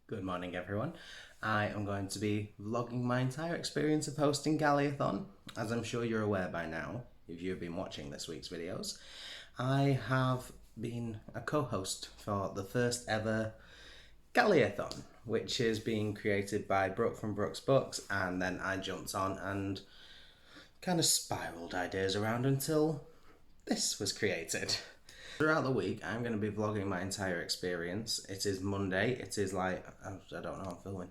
Good morning, everyone. I am going to be vlogging my entire experience of hosting Galleyathon. As I'm sure you're aware by now, if you've been watching this week's videos, I have been a co-host for the first ever Galleyathon, which is being created by Brooke from Brooke's Books, and then I jumped on and kind of spiraled ideas around until this was created. Throughout the week, I'm going to be vlogging my entire experience. It is Monday. It is like, I don't know, I'm filming.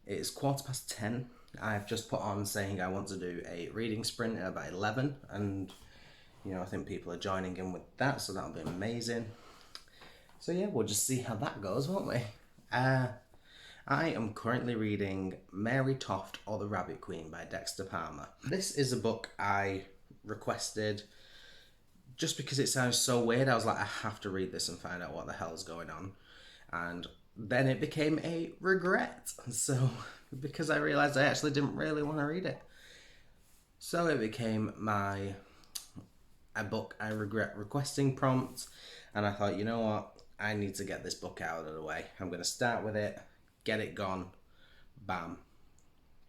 It's 10:15. I've just put on saying I want to do a reading sprint at about 11. And, I think people are joining in with that, so that'll be amazing. So yeah, we'll just see how that goes, won't we? I am currently reading Mary Toft or the Rabbit Queen by Dexter Palmer. This is a book I requested just because it sounds so weird. I was like, I have to read this and find out what the hell's going on. And then it became a regret. So, because I realised I actually didn't really want to read it. So it became a book I regret requesting prompt. And I thought, you know what? I need to get this book out of the way. I'm going to start with it, get it gone, bam,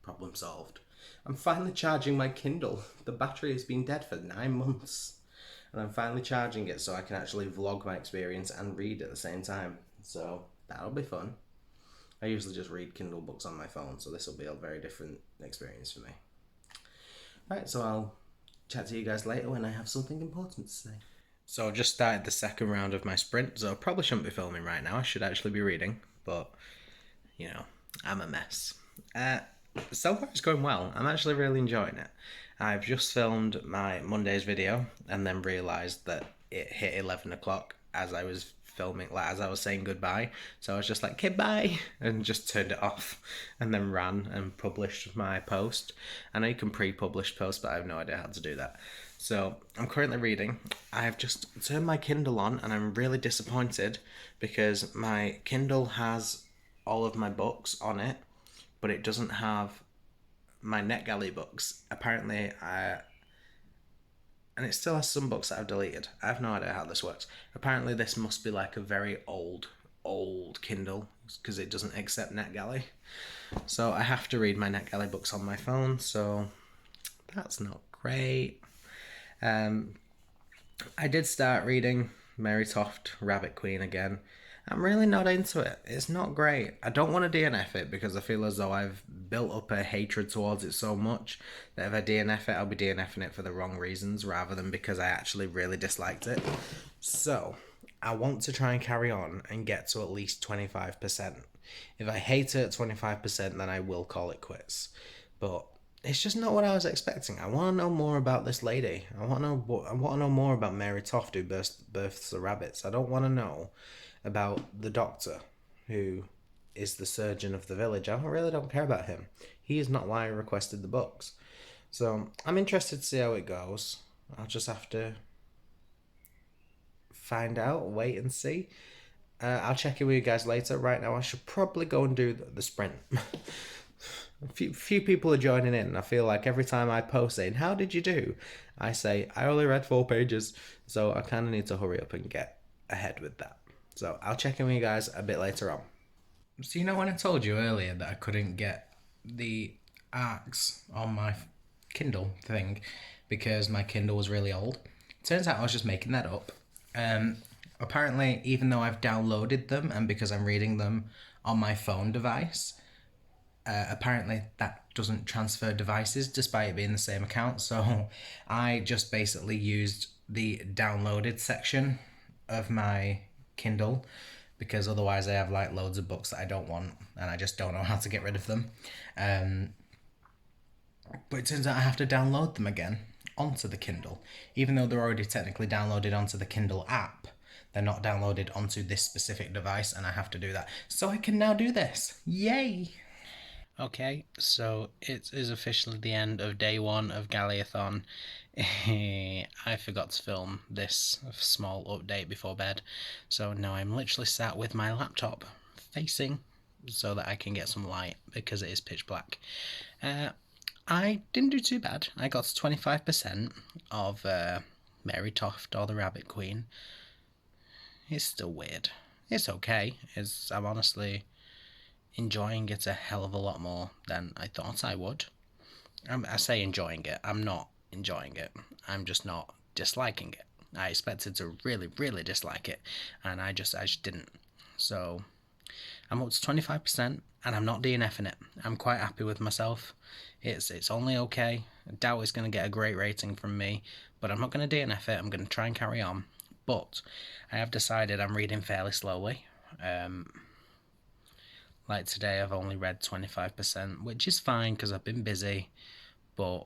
problem solved. I'm finally charging my Kindle. The battery has been dead for 9 months. And I'm finally charging it so I can actually vlog my experience and read at the same time. So that'll be fun. I usually just read Kindle books on my phone, so this will be a very different experience for me. Right, so I'll chat to you guys later when I have something important to say. So I've just started the second round of my sprint, so I probably shouldn't be filming right now. I should actually be reading, but, I'm a mess. So far it's going well. I'm actually really enjoying it. I've just filmed my Monday's video and then realised that it hit 11 o'clock as I was filming, as I was saying goodbye. So I was just like, okay, bye, and just turned it off and then ran and published my post. I know you can pre-publish posts, but I have no idea how to do that. So I'm currently reading. I've just turned my Kindle on and I'm really disappointed because my Kindle has all of my books on it, but it doesn't have my NetGalley books. Apparently, and it still has some books that I've deleted. I have no idea how this works. Apparently, this must be like a very old Kindle because it doesn't accept NetGalley. So I have to read my NetGalley books on my phone. So that's not great. I did start reading Mary Toft, Rabbit Queen again. I'm really not into it. It's not great. I don't want to DNF it because I feel as though I've built up a hatred towards it so much that if I DNF it, I'll be DNFing it for the wrong reasons rather than because I actually really disliked it. So, I want to try and carry on and get to at least 25%. If I hate it at 25%, then I will call it quits. But it's just not what I was expecting. I want to know more about this lady. I want to know more about Mary Toft who births the rabbits. I don't want to know about the doctor who is the surgeon of the village. I really don't care about him. He is not why I requested the books. So I'm interested to see how it goes. I'll just have to find out, wait and see. I'll check in with you guys later. Right now I should probably go and do the sprint. A few people are joining in. I feel like every time I post saying, how did you do? I say, I only read 4 pages. So I kind of need to hurry up and get ahead with that. So I'll check in with you guys a bit later on. So when I told you earlier that I couldn't get the arcs on my Kindle thing because my Kindle was really old? Turns out I was just making that up. Apparently, even though I've downloaded them and because I'm reading them on my phone device, apparently that doesn't transfer devices despite it being the same account. So I just basically used the downloaded section of my Kindle because otherwise I have like loads of books that I don't want and I just don't know how to get rid of them. But it turns out I have to download them again onto the Kindle. Even though they're already technically downloaded onto the Kindle app, they're not downloaded onto this specific device and I have to do that. So I can now do this. Yay! Okay, so it is officially the end of day 1 of Galleyathon. I forgot to film this small update before bed, so now I'm literally sat with my laptop facing so that I can get some light because it is pitch black. I didn't do too bad. I got to 25% of Mary Toft or the Rabbit Queen. It's still weird. It's okay. I'm honestly enjoying it a hell of a lot more than I thought I would. I say enjoying it, I'm not enjoying it. I'm just not disliking it. I expected to really, really dislike it, and I just didn't. So I'm up to 25%, and I'm not DNFing it. I'm quite happy with myself. It's only okay. I doubt it's going to get a great rating from me, but I'm not going to DNF it. I'm going to try and carry on. But I have decided I'm reading fairly slowly. Like today, I've only read 25%, which is fine because I've been busy. But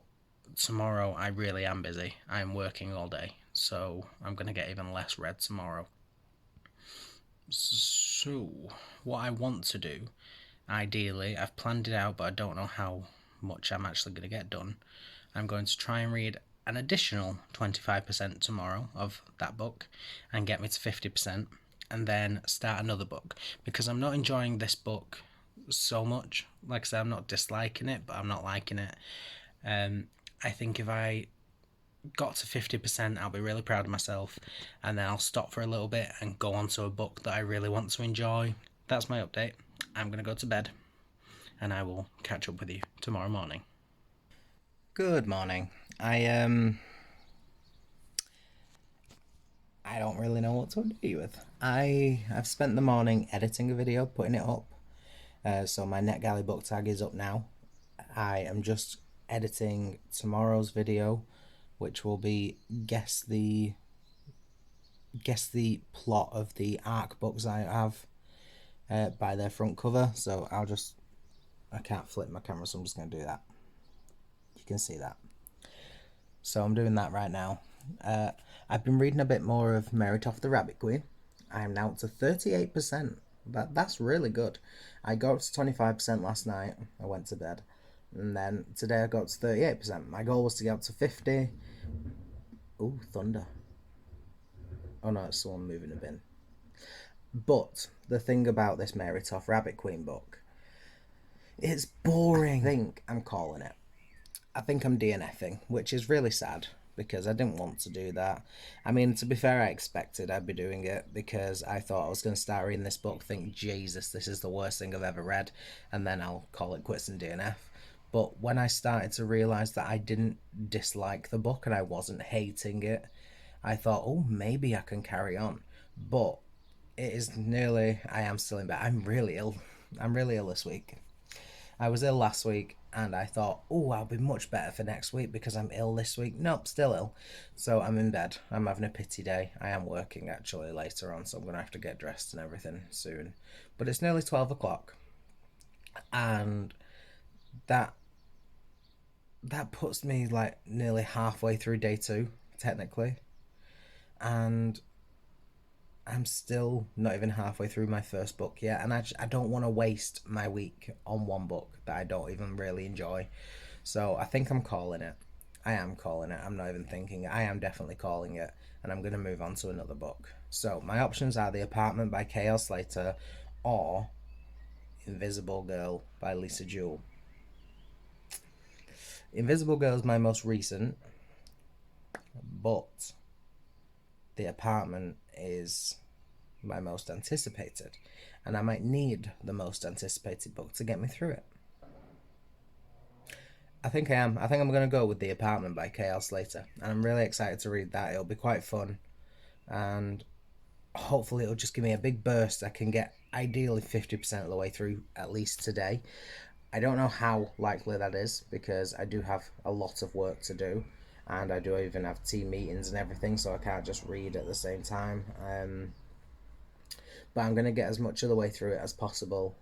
tomorrow, I really am busy. I'm working all day, so I'm going to get even less read tomorrow. So, what I want to do, ideally, I've planned it out, but I don't know how much I'm actually going to get done. I'm going to try and read an additional 25% tomorrow of that book and get me to 50%, and then start another book because I'm not enjoying this book so much. Like I said, I'm not disliking it, but I'm not liking it. I think if I got to 50%, I'll be really proud of myself, and then I'll stop for a little bit and go on to a book that I really want to enjoy. That's my update. I'm going to go to bed, and I will catch up with you tomorrow morning. Good morning. I don't really know what to do with. I've spent the morning editing a video, putting it up. So my NetGalley book tag is up now. I am just editing tomorrow's video, which will be guess the plot of the ARC books I have by their front cover. So I can't flip my camera, so I'm just going to do that. You can see that. So I'm doing that right now. I've been reading a bit more of Meritoff the Rabbit Queen. I am now up to 38%. That's really good. I got up to 25% last night. I went to bed. And then today I got up to 38%. My goal was to get up to 50. Ooh, thunder. Oh no, it's someone moving a bin. But the thing about this Meritoff Rabbit Queen book, it's boring. I think I'm calling it. I think I'm DNFing, which is really sad because I didn't want to do that. I mean, to be fair, I expected I'd be doing it because I thought I was going to start reading this book, think, Jesus, this is the worst thing I've ever read, and then I'll call it quits and DNF. But when I started to realise that I didn't dislike the book and I wasn't hating it, I thought, oh, maybe I can carry on. But it is nearly, I am still in bed. I'm really ill. I'm really ill this week. I was ill last week and I thought, oh, I'll be much better for next week because I'm ill this week. Nope, still ill. So I'm in bed. I'm having a pity day. I am working actually later on, so I'm going to have to get dressed and everything soon. But it's nearly 12 o'clock. And that puts me like nearly halfway through day 2, technically. And I'm still not even halfway through my first book yet, and I don't want to waste my week on one book that I don't even really enjoy. So I think I'm calling it. I am calling it. I'm not even thinking it. I am definitely calling it, and I'm going to move on to another book. So my options are The Apartment by K.L. Slater or Invisible Girl by Lisa Jewell. Invisible Girl is my most recent, but The Apartment is my most anticipated, and I might need the most anticipated book to get me through it. I think I am. I think I'm going to go with The Apartment by K.L. Slater, and I'm really excited to read that. It'll be quite fun, and hopefully it'll just give me a big burst. I can get ideally 50% of the way through at least today. I don't know how likely that is because I do have a lot of work to do, and I do even have team meetings and everything, so I can't just read at the same time. But I'm going to get as much of the way through it as possible.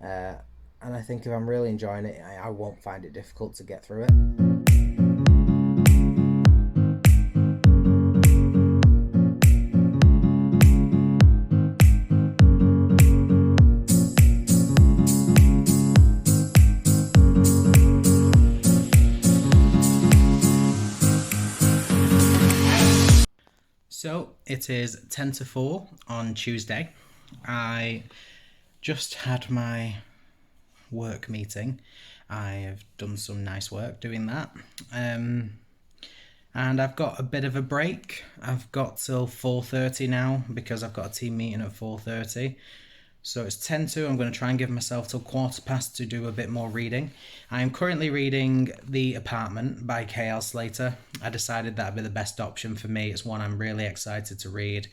And I think if I'm really enjoying it, I won't find it difficult to get through it. So it is 10 to 4 on Tuesday. I just had my work meeting. I have done some nice work doing that. And I've got a bit of a break. I've got till 4:30 now because I've got a team meeting at 4:30. So it's 10 to. I'm going to try and give myself till 1:15 to do a bit more reading. I am currently reading The Apartment by K.L. Slater. I decided that would be the best option for me. It's one I'm really excited to read.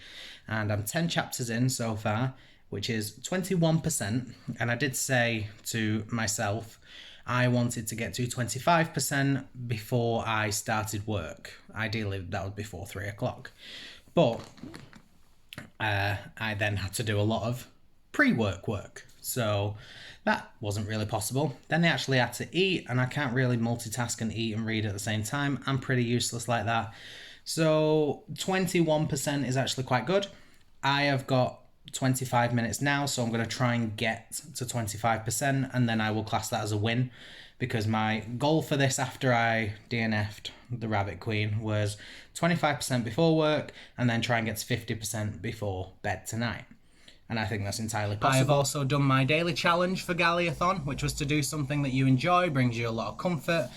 And I'm 10 chapters in so far, which is 21%. And I did say to myself, I wanted to get to 25% before I started work. Ideally, that was before 3 o'clock. But I then had to do a lot of pre-work work. So that wasn't really possible. Then I actually had to eat, and I can't really multitask and eat and read at the same time. I'm pretty useless like that. So 21% is actually quite good. I have got 25 minutes now, so I'm going to try and get to 25%, and then I will class that as a win, because my goal for this after I DNF'd the Rabbit Queen was 25% before work, and then try and get to 50% before bed tonight. And I think that's entirely possible. I've also done my daily challenge for Galleyathon, which was to do something that you enjoy, brings you a lot of comfort.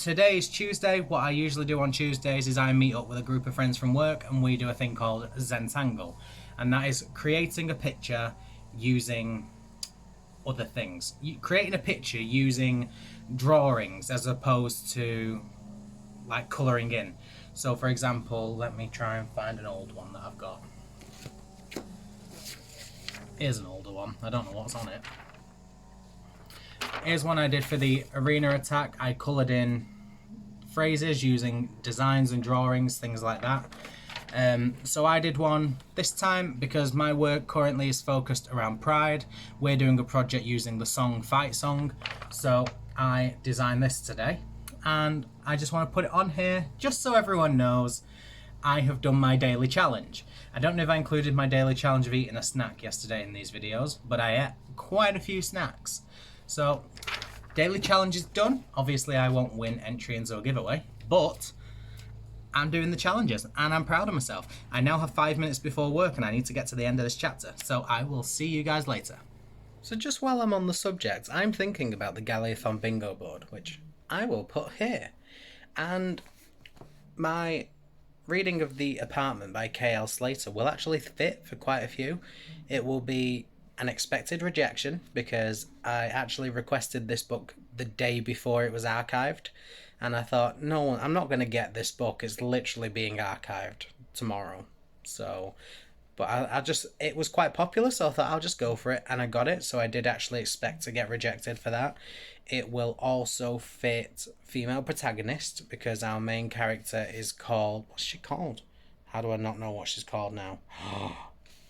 Today is Tuesday. What I usually do on Tuesdays is I meet up with a group of friends from work, and we do a thing called Zentangle. And that is creating a picture using other things. Creating a picture using drawings as opposed to like colouring in. So for example, let me try and find an old one that I've got. Here's an older one. I don't know what's on it. Here's one I did for the arena attack. I coloured in phrases using designs and drawings, things like that. So I did one this time because my work currently is focused around Pride. We're doing a project using the song Fight Song. So I designed this today, and I just want to put it on here just so everyone knows I have done my daily challenge. I don't know if I included my daily challenge of eating a snack yesterday in these videos, but I ate quite a few snacks. So daily challenge is done. Obviously I won't win entry into a giveaway, but I'm doing the challenges and I'm proud of myself. I now have 5 minutes before work and I need to get to the end of this chapter, so I will see you guys later. So just while I'm on the subject, I'm thinking about the Galleyathon bingo board, which I will put here. And my reading of The Apartment by K.L. Slater will actually fit for quite a few. It will be an expected rejection because I actually requested this book the day before it was archived, and I thought, no, I'm not going to get this book. It's literally being archived tomorrow. So, but I just, it was quite popular, so I thought I'll just go for it, and I got it, so I did actually expect to get rejected for that. It will also fit female protagonist because our main character is called, what's she called? How do I not know what she's called now?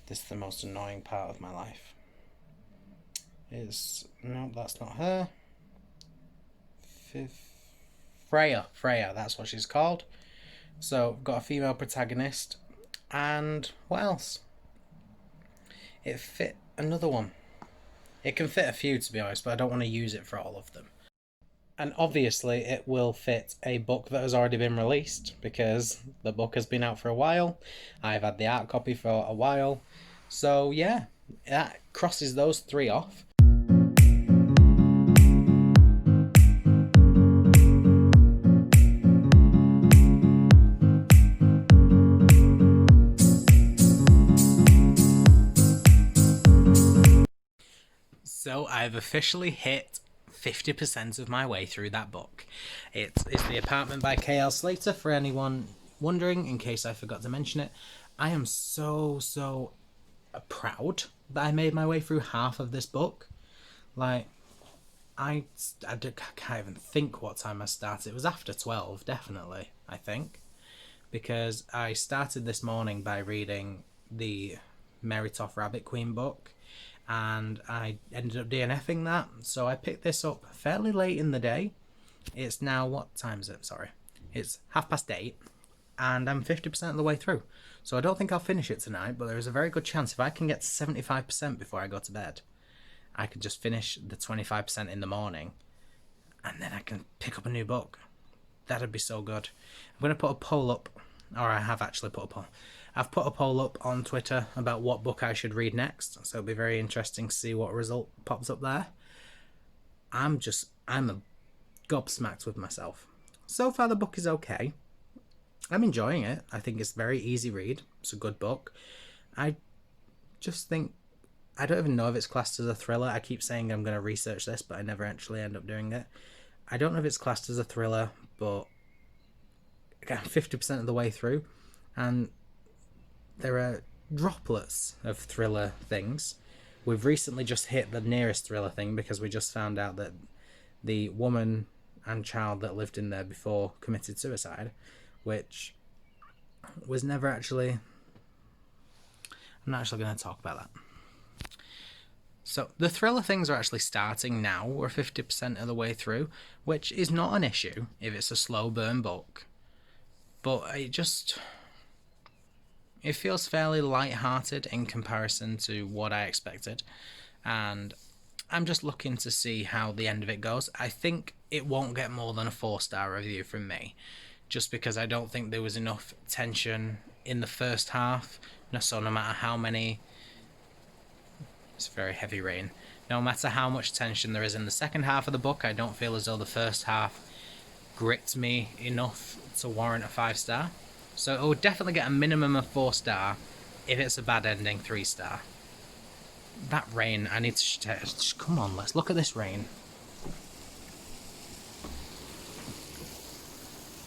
This is the most annoying part of my life. No, that's not her. Freya, that's what she's called. So, got a female protagonist. And what else? It fit another one. It can fit a few, to be honest, but I don't want to use it for all of them. And obviously it will fit a book that has already been released because the book has been out for a while. I've had the art copy for a while. So yeah, that crosses those three off. So I've officially hit 50% of my way through that book. It's The Apartment by K.L. Slater, for anyone wondering, in case I forgot to mention it. I am so proud that I made my way through half of this book. Like, I can't even think what time I started. It was after 12, definitely, I think. Because I started this morning by reading the Meritoff Rabbit Queen book, and I ended up DNFing that, so I picked this up fairly late in the day. It's now, what time is it? Sorry. It's 8:30, and I'm 50% of the way through. So I don't think I'll finish it tonight, but there is a very good chance if I can get to 75% before I go to bed, I could just finish the 25% in the morning, and then I can pick up a new book. That'd be so good. I'm going to put a poll up, or I have actually put a poll. I've put a poll up on Twitter about what book I should read next, so it'll be very interesting to see what result pops up there. I'm a gobsmacked with myself. So far the book is okay. I'm enjoying it. I think it's a very easy read. It's a good book. I just think I don't even know if it's classed as a thriller. I keep saying I'm going to research this, but I never actually end up doing it. I don't know if it's classed as a thriller, but again, 50% of the way through, and there are droplets of thriller things. We've recently just hit the nearest thriller thing because we just found out that the woman and child that lived in there before committed suicide, which was never actually... I'm not actually going to talk about that. So the thriller things are actually starting now. We're 50% of the way through, which is not an issue if it's a slow burn book. But it feels fairly light-hearted in comparison to what I expected. And I'm just looking to see how the end of it goes. I think it won't get more than a 4-star review from me, just because I don't think there was enough tension in the first half. So no matter how many... It's very heavy rain. No matter how much tension there is in the second half of the book, I don't feel as though the first half gripped me enough to warrant a 5-star. So it would definitely get a minimum of 4-star. If it's a bad ending, 3-star. That rain, I need to... Come on, let's look at this rain.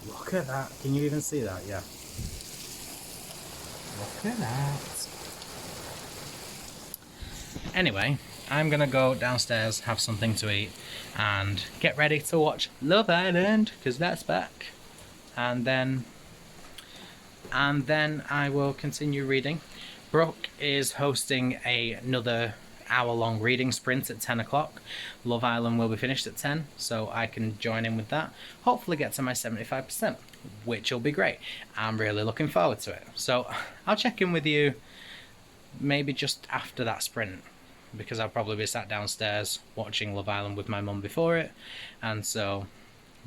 Look at that. Can you even see that? Yeah. Look at that. Anyway, I'm going to go downstairs, have something to eat, and get ready to watch Love Island, because that's back. And then I will continue reading. Brooke is hosting another hour-long reading sprint at 10 o'clock. Love Island will be finished at 10, so I can join in with that. Hopefully get to my 75%, which will be great. I'm really looking forward to it. So I'll check in with you maybe just after that sprint, because I'll probably be sat downstairs watching Love Island with my mum before it, and so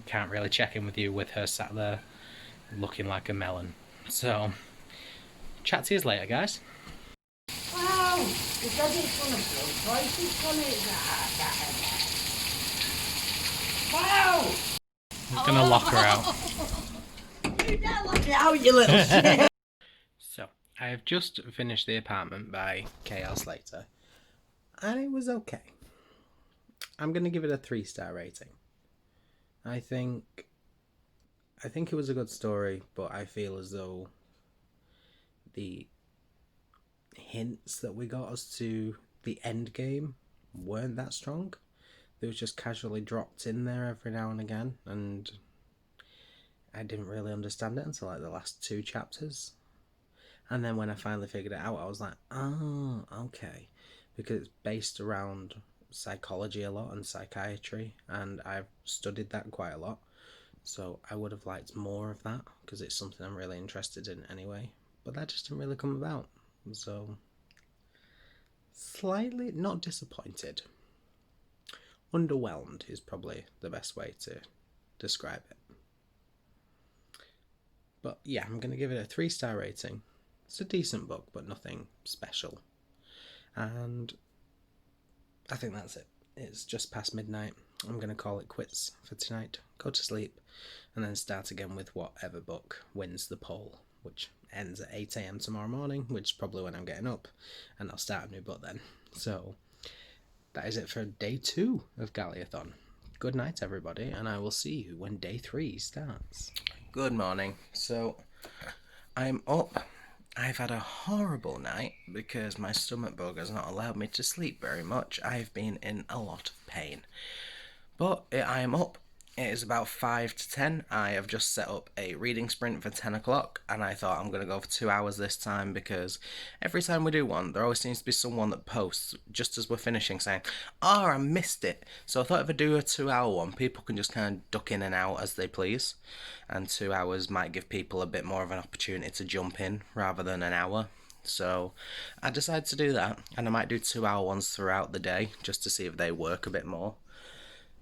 can't really check in with you with her sat there looking like a melon. So chat to you later, guys. Wow, because it's gonna blow twice, it's gonna wow! I'm gonna lock her out. You don't lock it out, you little shit! So I have just finished The Apartment by K.L. Slater, and it was okay. I'm gonna give it a 3-star rating. I think it was a good story, but I feel as though the hints that we got as to the end game weren't that strong. They was just casually dropped in there every now and again, and I didn't really understand it until like the last 2 chapters. And then when I finally figured it out, I was like, oh, okay. Because it's based around psychology a lot and psychiatry, and I've studied that quite a lot. So I would have liked more of that, because it's something I'm really interested in anyway. But that just didn't really come about. So, slightly not disappointed. Underwhelmed is probably the best way to describe it. But yeah, I'm going to give it a 3-star rating. It's a decent book, but nothing special. And I think that's it. It's just past midnight. I'm going to call it quits for tonight, go to sleep, and then start again with whatever book wins the poll, which ends at 8 AM tomorrow morning, which is probably when I'm getting up, and I'll start a new book then. So that is it for day 2 of Galleyathon. Good night, everybody, and I will see you when day 3 starts. Good morning. So I'm up. I've had a horrible night because my stomach bug has not allowed me to sleep very much. I've been in a lot of pain. But I am up. It is about 5 to 10. I have just set up a reading sprint for 10 o'clock, and I thought I'm going to go for 2 hours this time, because every time we do one, there always seems to be someone that posts just as we're finishing saying, oh, I missed it. So I thought if I do a 2-hour one, people can just kind of duck in and out as they please, and 2 hours might give people a bit more of an opportunity to jump in rather than an hour. So I decided to do that, and I might do 2-hour ones throughout the day just to see if they work a bit more.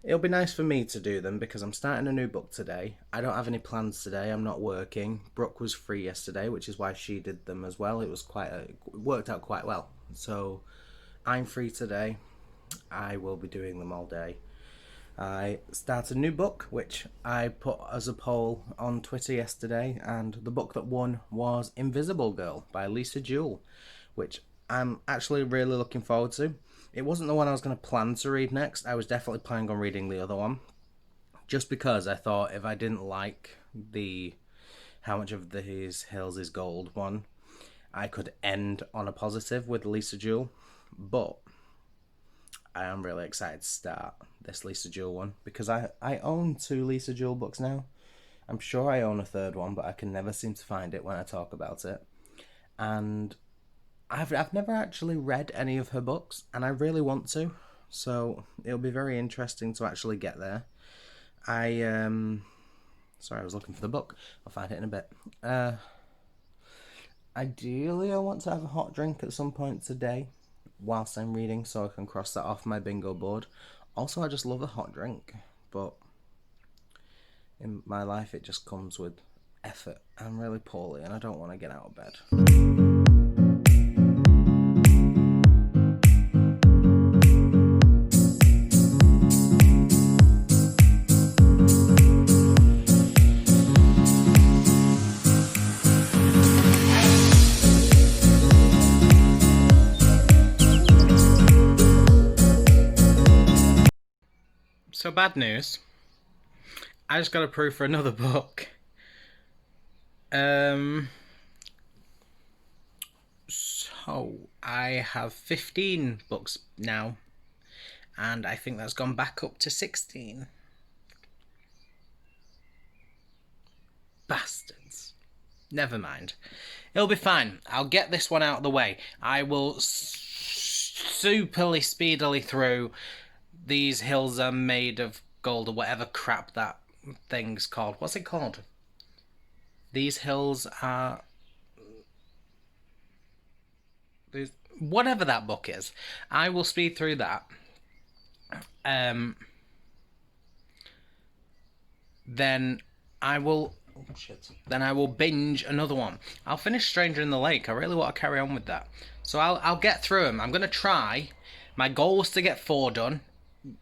It'll be nice for me to do them because I'm starting a new book today. I don't have any plans today. I'm not working. Brooke was free yesterday, which is why she did them as well. It worked out quite well. So I'm free today. I will be doing them all day. I start a new book, which I put as a poll on Twitter yesterday, and the book that won was Invisible Girl by Lisa Jewell, which I'm actually really looking forward to. It wasn't the one I was going to plan to read next. I was definitely planning on reading the other one. Just because I thought if I didn't like the How Much of These Hills is Gold one, I could end on a positive with Lisa Jewell. But I am really excited to start this Lisa Jewell one because I own 2 Lisa Jewell books now. I'm sure I own a third one, but I can never seem to find it when I talk about it. And I've never actually read any of her books, and I really want to. So it'll be very interesting to actually get there. Sorry, I was looking for the book. I'll find it in a bit. Ideally, I want to have a hot drink at some point today whilst I'm reading, so I can cross that off my bingo board. Also, I just love a hot drink, but in my life it just comes with effort. I'm really poorly and I don't want to get out of bed. So bad news. I just got approved for another book. So I have 15 books now, and I think that's gone back up to 16. Bastards. Never mind. It'll be fine. I'll get this one out of the way. I will superly speedily through These Hills Are Made of Gold, or whatever crap that thing's called. What's it called? These Hills Are... Whatever that book is. I will speed through that. Then I will... Oh, shit. Then I will binge another one. I'll finish Stranger in the Lake. I really want to carry on with that. So I'll get through them. I'm going to try. My goal was to get 4 done.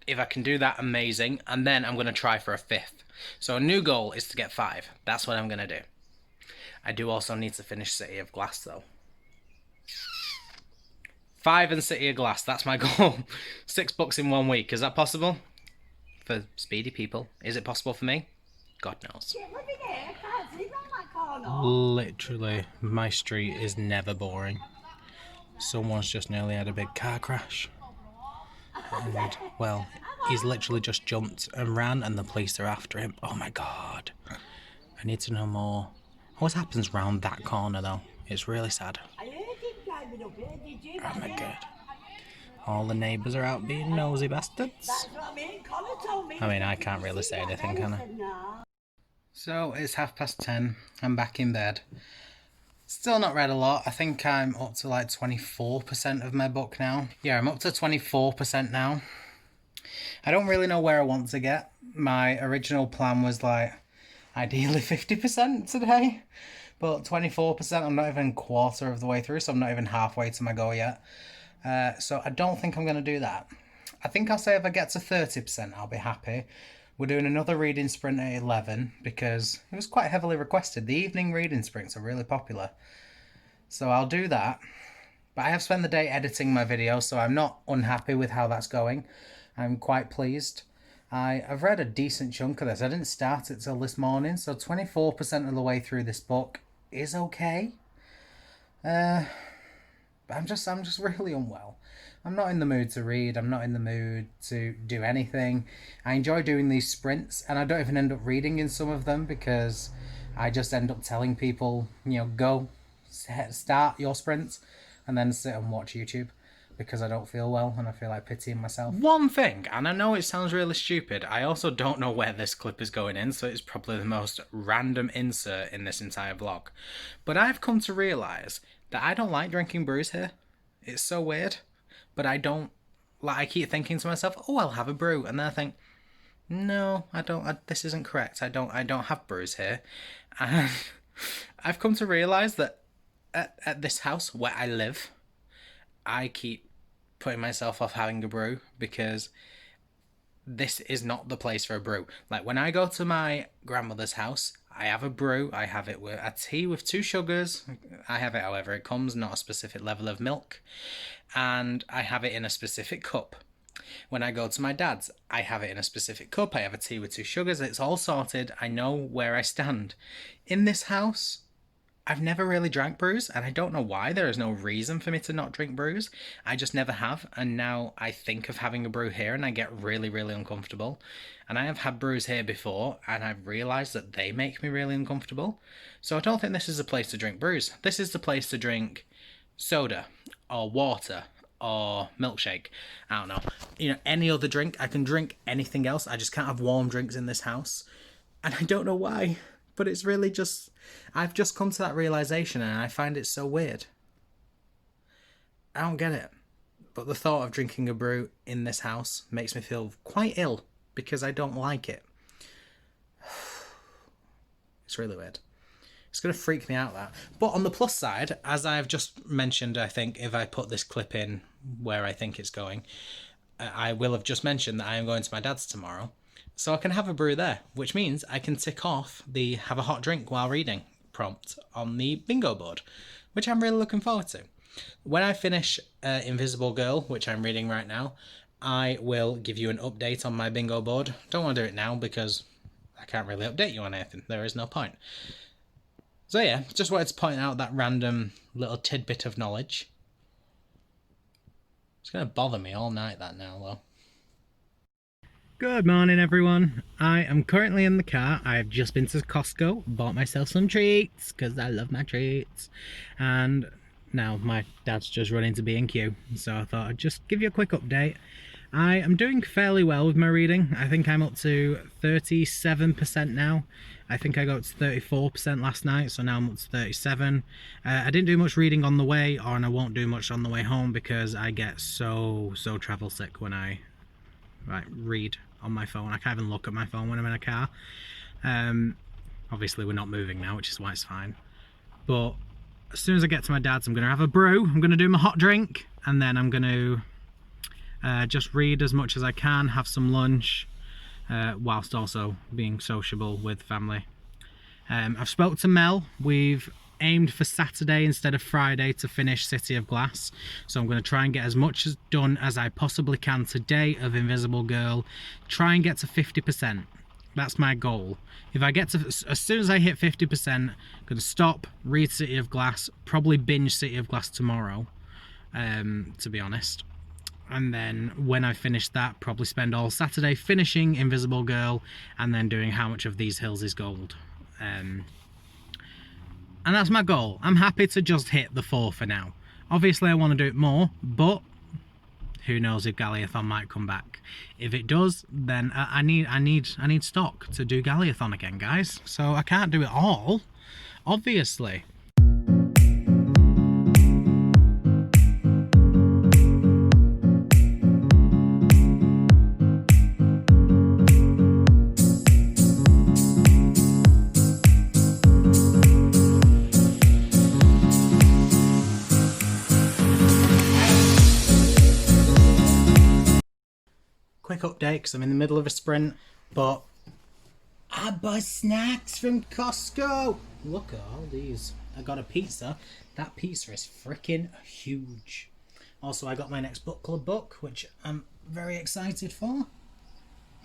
If I can do that, amazing. And then I'm going to try for a 5th. So a new goal is to get 5. That's what I'm going to do. I do also need to finish City of Glass, though. 5 and City of Glass. That's my goal. 6 books in 1 week. Is that possible? For speedy people. Is it possible for me? God knows. Literally, my street is never boring. Someone's just nearly had a big car crash. And, well, he's literally just jumped and ran and the police are after him. Oh my god. I need to know more. What happens round that corner though? It's really sad. Oh my god. All the neighbours are out being nosy bastards. I mean, I can't really say anything, can I? So, it's 10:30. I'm back in bed. Still not read a lot. I think I'm up to like 24% of my book now. Yeah, I'm up to 24% now. I don't really know where I want to get. My original plan was like, ideally 50% today. But 24%, I'm not even a quarter of the way through, so I'm not even halfway to my goal yet. So I don't think I'm going to do that. I think I'll say if I get to 30%, I'll be happy. We're doing another reading sprint at 11 because it was quite heavily requested. The evening reading sprints are really popular. So I'll do that. But I have spent the day editing my video, so I'm not unhappy with how that's going. I'm quite pleased. I've read a decent chunk of this. I didn't start it till this morning, so 24% of the way through this book is okay. But I'm just really unwell. I'm not in the mood to read. I'm not in the mood to do anything. I enjoy doing these sprints, and I don't even end up reading in some of them because I just end up telling people, go, start your sprint, and then sit and watch YouTube because I don't feel well and I feel like pitying myself. One thing, and I know it sounds really stupid, I also don't know where this clip is going in, so it's probably the most random insert in this entire vlog. But I've come to realise that I don't like drinking brews here. It's so weird. But I don't, I keep thinking to myself, oh, I'll have a brew. And then I think, no, I don't, this isn't correct. I don't have brews here. And I've come to realise that at this house where I live, I keep putting myself off having a brew because this is not the place for a brew. Like when I go to my grandmother's house, I have a brew. I have it with a tea with 2 sugars. I have it however it comes, not a specific level of milk. And I have it in a specific cup. When I go to my dad's, I have it in a specific cup. I have a tea with 2 sugars. It's all sorted. I know where I stand. In this house, I've never really drank brews, and I don't know why. There is no reason for me to not drink brews. I just never have, and now I think of having a brew here, and I get really, really uncomfortable. And I have had brews here before, and I've realised that they make me really uncomfortable. So I don't think this is a place to drink brews. This is the place to drink soda, or water, or milkshake. I don't know. You know, any other drink. I can drink anything else. I just can't have warm drinks in this house. And I don't know why. But it's really just... I've just come to that realisation and I find it so weird. I don't get it. But the thought of drinking a brew in this house makes me feel quite ill because I don't like it. It's really weird. It's going to freak me out, that. But on the plus side, as I've just mentioned, I think if I put this clip in where I think it's going, I will have just mentioned that I am going to my dad's tomorrow. So I can have a brew there, which means I can tick off the have a hot drink while reading prompt on the bingo board, which I'm really looking forward to. When I finish Invisible Girl, which I'm reading right now, I will give you an update on my bingo board. Don't want to do it now because I can't really update you on anything. There is no point. So yeah, just wanted to point out that random little tidbit of knowledge. It's going to bother me all night, that now, though. Good morning, everyone. I am currently in the car. I've just been to Costco, bought myself some treats, because I love my treats. And now my dad's just running to B&Q, so I thought I'd just give you a quick update. I am doing fairly well with my reading. I think I'm up to 37% now. I think I got to 34% last night, so now I'm up to 37. I didn't do much reading on the way, and I won't do much on the way home because I get so travel sick when I read on my phone. I can't even look at my phone when I'm in a car. Obviously we're not moving now, which is why it's fine. But as soon as I get to my dad's, I'm going to have a brew, I'm going to do my hot drink, and then I'm going to just read as much as I can, have some lunch, whilst also being sociable with family. I've spoke to Mel. We've aimed for Saturday instead of Friday to finish City of Glass, so I'm going to try and get as much done as I possibly can today of Invisible Girl. Try and get to 50%. That's my goal. If I get to, as soon as I hit 50%, I'm going to stop, read City of Glass, probably binge City of Glass tomorrow, to be honest. And then when I finish that, probably spend all Saturday finishing Invisible Girl and then doing How Much of These Hills is Gold. And that's my goal. I'm happy to just hit the 4 for now. Obviously I want to do it more, but who knows if Galleyathon might come back. If it does, then I need stock to do Galleyathon again, guys. So I can't do it all, obviously. Quick update because I'm in the middle of a sprint, but I bought snacks from Costco. Look at all these. I got a pizza. That pizza is freaking huge. Also, I got my next book club book, which I'm very excited for.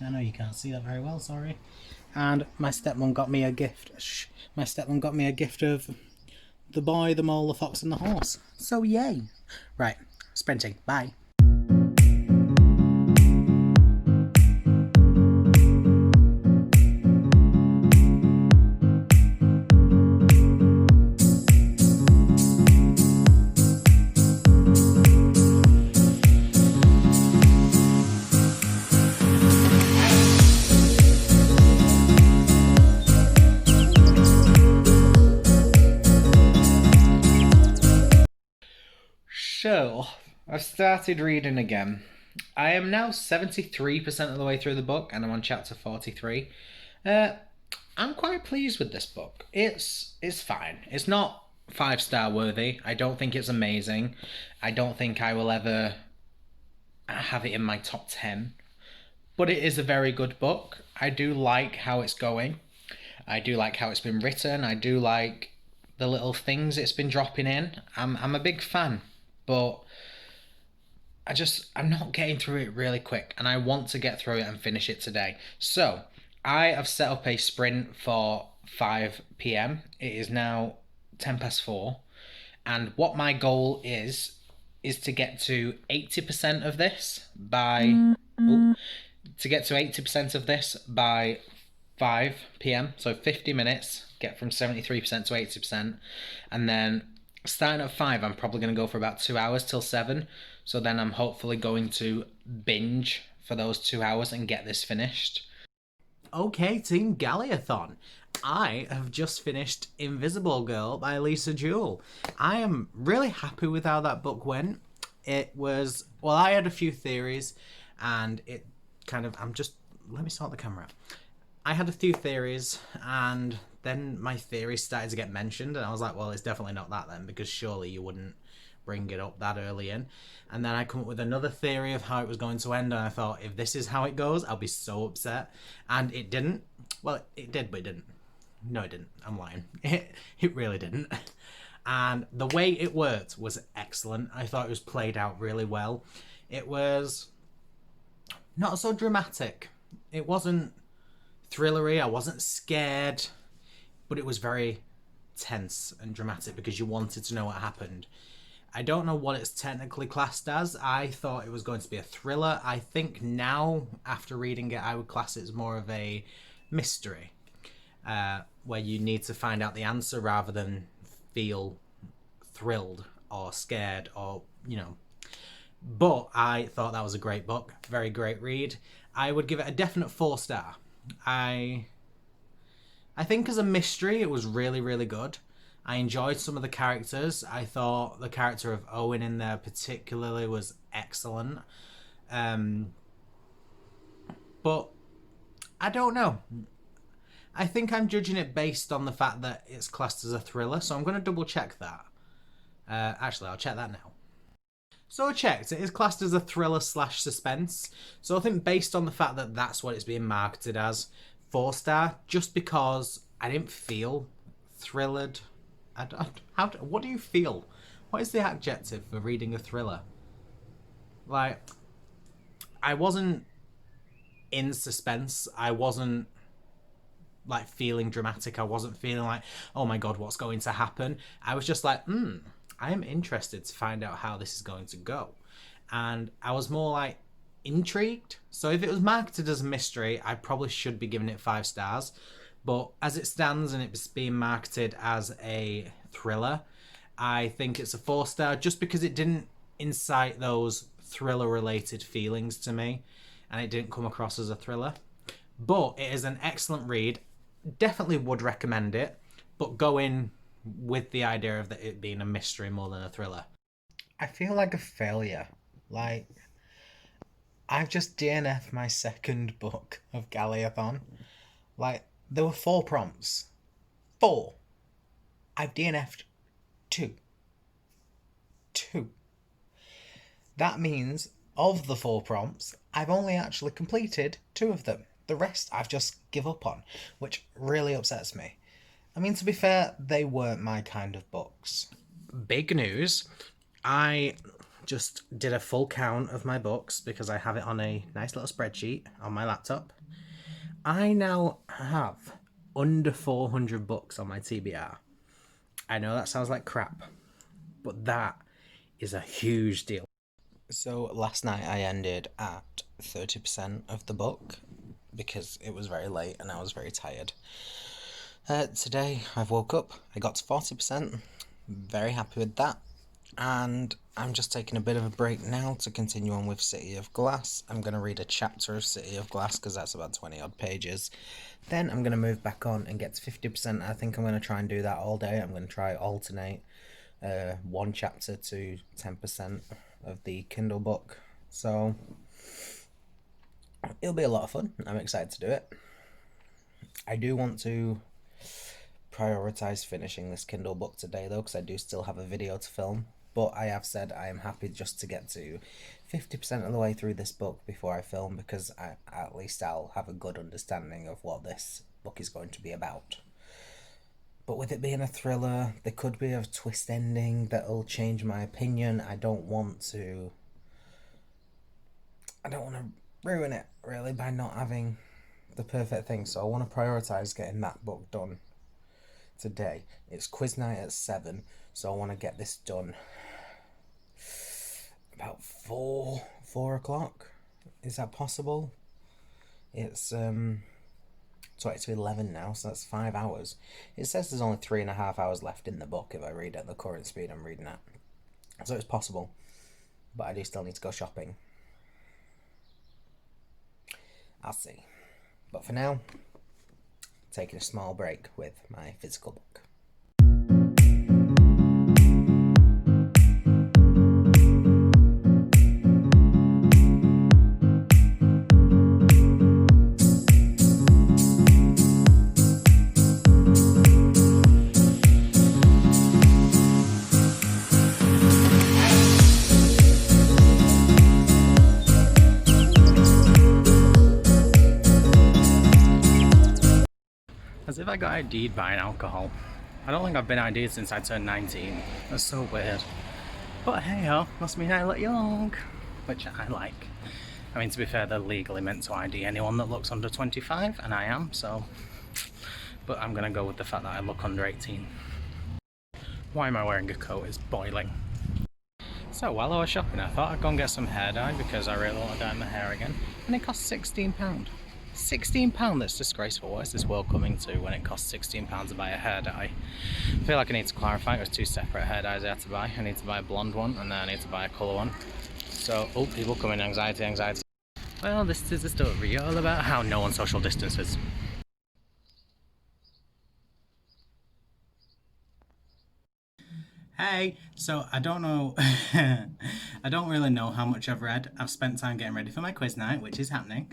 I know you can't see that very well, sorry. And my stepmom got me a gift. My stepmom got me a gift of The Boy, the Mole, the Fox and the Horse. So yay. Right, sprinting. Bye. So, I've started reading again. I am now 73% of the way through the book, and I'm on chapter 43. I'm quite pleased with this book. It's fine. It's not 5-star worthy. I don't think it's amazing. I don't think I will ever have it in my top 10. But it is a very good book. I do like how it's going. I do like how it's been written. I do like the little things it's been dropping in. I'm a big fan, but I'm not getting through it really quick, and I want to get through it and finish it today. So I have set up a sprint for 5 p.m. It is now 4:10, and what my goal is to get to 80% of this by to get to 80% of this by 5 p.m. So 50 minutes, get from 73% to 80%. And then starting at 5, I'm probably going to go for about 2 hours till 7. So then I'm hopefully going to binge for those 2 hours and get this finished. Okay, Team Galleyathon. I have just finished Invisible Girl by Lisa Jewell. I am really happy with how that book went. It was, well, I had a few theories, and it kind of, let me sort the camera out. I had a few theories, and then my theories started to get mentioned, and I was like, well, it's definitely not that then, because surely you wouldn't bring it up that early in. And then I come up with another theory of how it was going to end, and I thought, if this is how it goes, I'll be so upset. And it didn't. Well, it did, but it didn't. No, it didn't. I'm lying. It really didn't. And the way it worked was excellent. I thought it was played out really well. It was not so dramatic. It wasn't thrillery. I wasn't scared, but it was very tense and dramatic because you wanted to know what happened. I don't know what it's technically classed as. I thought it was going to be a thriller. I think now, after reading it, I would class it as more of a mystery, where you need to find out the answer rather than feel thrilled or scared or, you know. But I thought that was a great book. Very great read. I would give it a definite 4-star. I think as a mystery, it was really, really good. I enjoyed some of the characters. I thought the character of Owen in there particularly was excellent. But I don't know. I think I'm judging it based on the fact that it's classed as a thriller, so I'm going to double check that. Actually, I'll check that now. So I checked. It is classed as a thriller / suspense. So I think based on the fact that that's what it's being marketed as, 4-star, just because I didn't feel thrilled. What do you feel? What is the adjective for reading a thriller? Like, I wasn't in suspense. I wasn't like feeling dramatic. I wasn't feeling like, oh my god, what's going to happen? I was just like, I am interested to find out how this is going to go. And I was more like intrigued. So if it was marketed as a mystery, I probably should be giving it 5 stars. But as it stands and it's being marketed as a thriller, I think it's a 4-star just because it didn't incite those thriller-related feelings to me, and it didn't come across as a thriller. But it is an excellent read. Definitely would recommend it, but go in with the idea of it being a mystery more than a thriller. I feel like a failure. Like, I've just DNF'd my second book of Galleyathon. Like, there were 4 prompts. 4. I've DNF'd 2. 2. That means, of the 4 prompts, I've only actually completed 2 of them. The rest I've just give up on, which really upsets me. I mean, to be fair, they weren't my kind of books. Big news. I just did a full count of my books because I have it on a nice little spreadsheet on my laptop. I now have under 400 books on my TBR. I know that sounds like crap, but that is a huge deal. So last night I ended at 30% of the book because it was very late and I was very tired. Today I've woke up, I got to 40%, very happy with that, and I'm just taking a bit of a break now to continue on with City of Glass. I'm going to read a chapter of City of Glass because that's about 20 odd pages. Then I'm going to move back on and get to 50%. I think I'm going to try and do that all day. I'm going to try alternate one chapter to 10% of the Kindle book. So it'll be a lot of fun. I'm excited to do it. I do want to prioritize finishing this Kindle book today though, because I do still have a video to film. But I have said I am happy just to get to 50% of the way through this book before I film, because at least I'll have a good understanding of what this book is going to be about. But with it being a thriller, there could be a twist ending that'll change my opinion. I don't want to ruin it, really, by not having the perfect thing. So I want to prioritise getting that book done today. It's quiz night at 7, so I want to get this done about 4 o'clock. Is that possible? It's 20 to 11 now, so that's 5 hours. It says there's only 3.5 hours left in the book if I read at the current speed I'm reading at. So it's possible, but I do still need to go shopping. I'll see. But for now, taking a small break with my physical book. As if I got ID'd buying alcohol. I don't think I've been ID'd since I turned 19. That's so weird. But hey ho, must mean I look young. Which I like. I mean, to be fair, they're legally meant to ID anyone that looks under 25, and I am, so... But I'm gonna go with the fact that I look under 18. Why am I wearing a coat? It's boiling. So while I was shopping, I thought I'd go and get some hair dye because I really want to dye my hair again. And it costs £16. £16, that's disgraceful. What is this world coming to when it costs £16 to buy a hair dye? I feel like I need to clarify, it was 2 separate hair dyes I had to buy. I need to buy a blonde one and then I need to buy a colour one. So, oh, people come in, anxiety. Well, this is a story all about how no one social distances. Hey, so I don't know, I don't really know how much I've read. I've spent time getting ready for my quiz night, which is happening.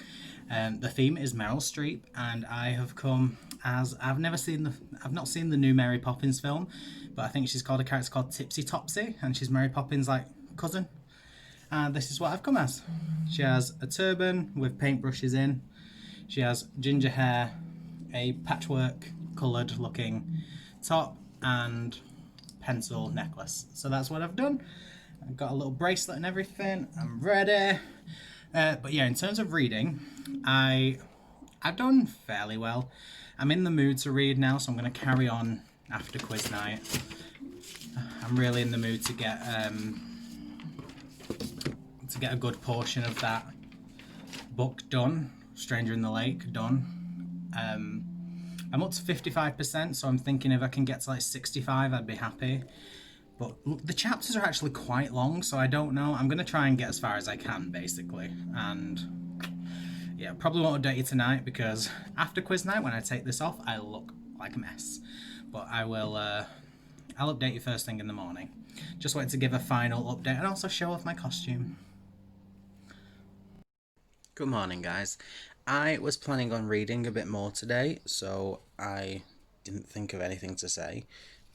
The theme is Meryl Streep, and I have come as, I've not seen the new Mary Poppins film, but I think she's called a character called Tipsy Topsy, and she's Mary Poppins' like cousin. And this is what I've come as. She has a turban with paintbrushes in. She has ginger hair, a patchwork coloured looking top, and pencil necklace. So that's what I've done. I've got a little bracelet and everything. I'm ready. But yeah, in terms of reading, I've done fairly well. I'm in the mood to read now, so I'm going to carry on after quiz night. I'm really in the mood to get a good portion of that book done. Stranger in the Lake done. I'm up to 55%, so I'm thinking if I can get to like 65, I'd be happy. But the chapters are actually quite long, so I don't know. I'm going to try and get as far as I can, basically. And yeah, probably won't update you tonight, because after quiz night, when I take this off, I look like a mess. But I will, I'll update you first thing in the morning. Just wanted to give a final update and also show off my costume. Good morning, guys. I was planning on reading a bit more today, so I didn't think of anything to say,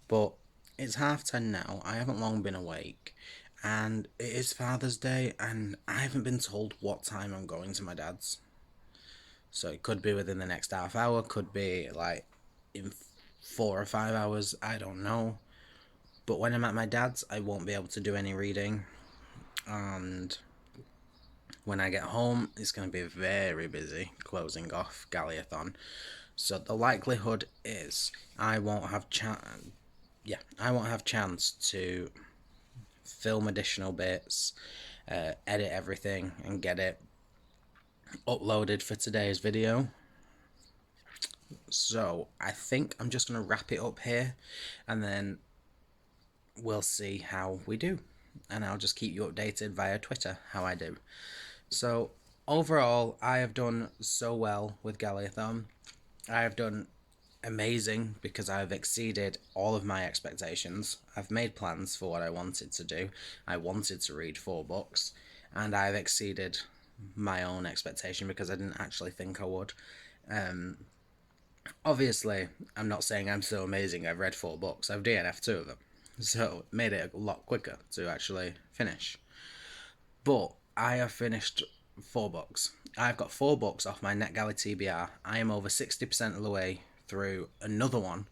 but it's 10:30 now. I haven't long been awake, and it is Father's Day, and I haven't been told what time I'm going to my dad's. So it could be within the next half hour, could be like in 4 or 5 hours, I don't know. But when I'm at my dad's, I won't be able to do any reading, and when I get home, it's going to be very busy closing off Galleyathon. So the likelihood is I won't have chance to film additional bits, edit everything, and get it uploaded for today's video. So I think I'm just going to wrap it up here, and then we'll see how we do. And I'll just keep you updated via Twitter how I do. So, overall, I have done so well with Galleyathon. I have done amazing because I have exceeded all of my expectations. I've made plans for what I wanted to do. I wanted to read 4 books, and I've exceeded my own expectation because I didn't actually think I would. Obviously, I'm not saying I'm so amazing. I've read 4 books. I've DNF'd 2 of them. So, it made it a lot quicker to actually finish. But I have finished 4 books, I've got 4 books off my NetGalley TBR. I am over 60% of the way through another one,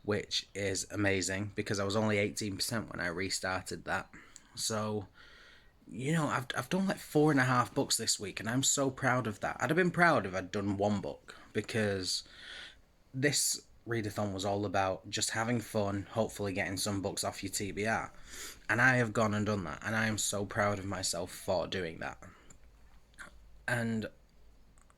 which is amazing because I was only 18% when I restarted that. So, I've done like 4.5 books this week, and I'm so proud of that. I'd have been proud if I'd done 1 book, because this readathon was all about just having fun, hopefully getting some books off your TBR. And I have gone and done that, and I am so proud of myself for doing that. And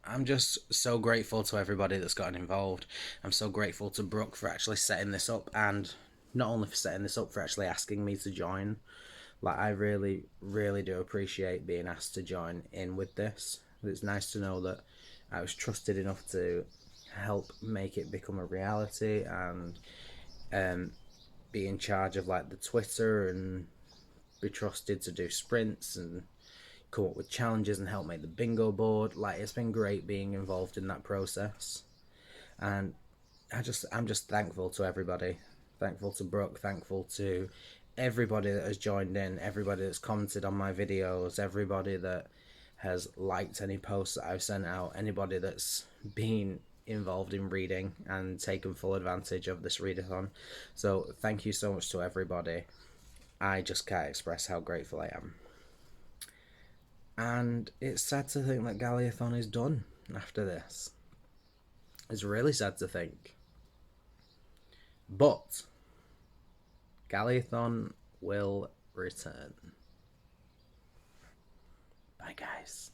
I'm just so grateful to everybody that's gotten involved. I'm so grateful to Brooke for actually setting this up, and not only for setting this up, for actually asking me to join. Like, I really, really do appreciate being asked to join in with this. It's nice to know that I was trusted enough to help make it become a reality, and be in charge of like the Twitter, and be trusted to do sprints and come up with challenges and help make the bingo board. Like, it's been great being involved in that process, and I'm just thankful to everybody. Thankful to Brooke, thankful to everybody that has joined in, everybody that's commented on my videos, everybody that has liked any posts that I've sent out, anybody that's been involved in reading and taken full advantage of this readathon. So thank you so much to everybody. I just can't express how grateful I am. And it's sad to think that Galleyathon is done after this. It's really sad to think. But Galleyathon will return. Bye, guys.